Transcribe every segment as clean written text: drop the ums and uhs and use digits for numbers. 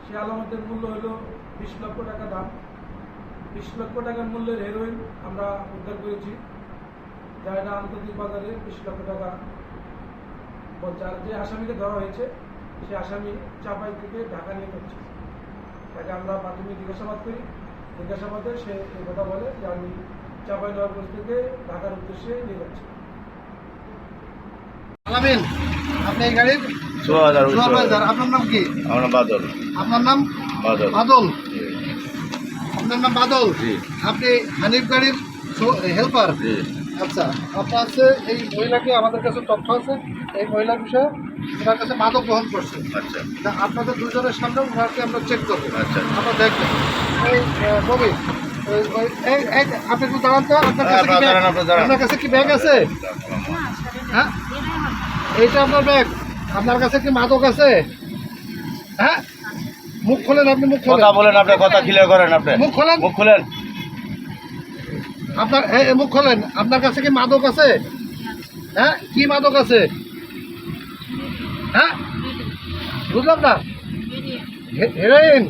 সেই আলামতের মূল্য হলো 20 লক্ষ টাকা দাম। 20 লক্ষ টাকার মূল্যের হেরোইন আমরা উদ্ধার করেছি, যা এটা আন্তর্জাতিক বাজারে 20 লক্ষ টাকা বলছে। আর যে আসামিকে ধরা হয়েছে সেই আসামি চাপাই থেকে ঢাকা নিয়ে যাচ্ছে। তাকে আমরা প্রাথমিক জিজ্ঞাসাবাদ করি, জিজ্ঞাসাবাদে সে এই কথা বলে যে আমি চাপাই নবাবগঞ্জ থেকে ঢাকার উদ্দেশ্যে নিয়ে যাচ্ছি। আলামিন, আপনি এই গাড়ির সুপারভাইজার, আপনার নাম কি? আমার নাম বাদল। আপনার নাম বাদল। বাদল। আপনার নাম বাদল। জি। আপনি হানিফ গাড়ির হেল্পার। জি। আচ্ছা, আপনার আছে এই মহিলাকে, আমাদের কাছে তথ্য আছে এই মহিলার বিষয়ে ওনার কাছে মাদক গ্রহণ করছে। আচ্ছা তা আপনাদের দুজনের সামনে ওনাকে আমরা চেক করবো। আচ্ছা। আমরা দেখবেন এই রবি, আপনি একটু দাঁড়ান তো। আপনার কাছে কি ব্যাগ? আপনার কাছে কি ব্যাগ আছে? হ্যাঁ, এইটা আপনার ব্যাগ। আপনার কাছে কি মাদক আছে? হ্যাঁ, মুখ খোলেন, আপনি মুখ খোলেন। কথা বলেন, আপনার কথা ক্লিয়ার করেন। আপনি মুখ খোলেন, মুখ খুলেন। আপনার মুখ খোলেন। আপনার কাছে কি মাদক আছে? হ্যাঁ, কি মাদক আছে? হ্যাঁ, বুঝলাম না। হেরোইন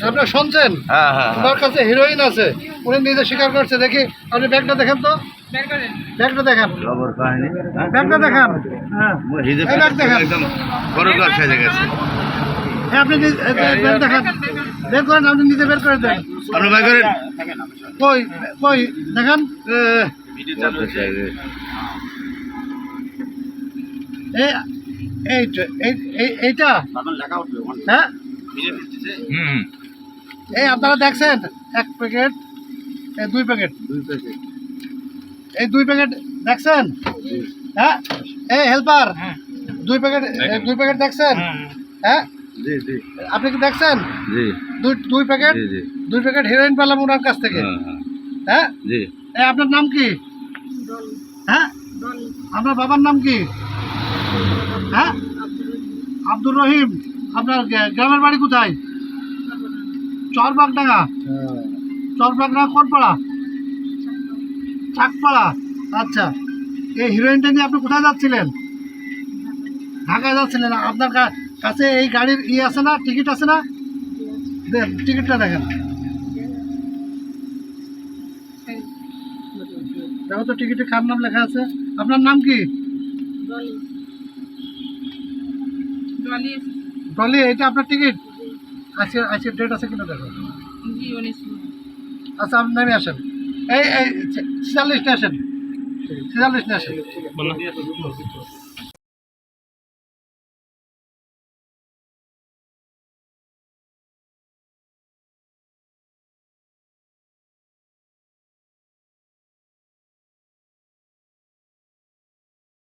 আপনার শুনছেন? হ্যাঁ হ্যাঁ ওনার কাছে হিরোইন আছে, উনি নিজে স্বীকার করছে। দেখি আপনি ব্যাগটা দেখেন তো, ব্যাগটা দেখান, ব্যাগটা দেখান। হ্যাঁ, এই ব্যাগ দেখান। একদম বড়কার সাজে গেছে। হ্যাঁ, আপনি ব্যাগ দেখান, বের করেন, আপনি নিজে বের করে দেন। আপনি ভাই করেন। কই কই দেখান। এইটা হ্যাঁ, এই আপনারা দেখছেন এক প্যাকেট, দুই প্যাকেট, এই দুই প্যাকেট দেখছেন? হ্যাঁ, এই হেল্পার দুই প্যাকেট দেখছেন? হ্যাঁ, জি জি আপনি কি দেখছেন? জি দুই প্যাকেট, জি জি দুই প্যাকেট হিরোইন পেলাম ওনার কাছ থেকে। হ্যাঁ, জি। এই আপনার নাম কি? হ্যাঁ, আপনার বাবার নাম কি? হ্যাঁ, আব্দুর রহিম। আপনার গ্রামের বাড়ি কোথায়? চরবাগডাঙ্গা। চরবাগডাঙ্গা কোন পাড়া? চাকপাড়া। আচ্ছা, এই হিরোইনটা নিয়ে আপনি কোথায় যাচ্ছিলেন? ঢাকায় যাচ্ছিলেন। আপনার কাছে এই গাড়ির আছে না, টিকিট আছে না? দেন, টিকিটটা দেখেন। দেখো তো টিকিটে কার নাম লেখা আছে। আপনার নাম কি? ডলি। এটা আপনার টিকিট? আজকে ডেট আছে কিনা দেখো। আচ্ছা, আপনি নেমে আসেন। এই 46 আসেন, 46 আসেন।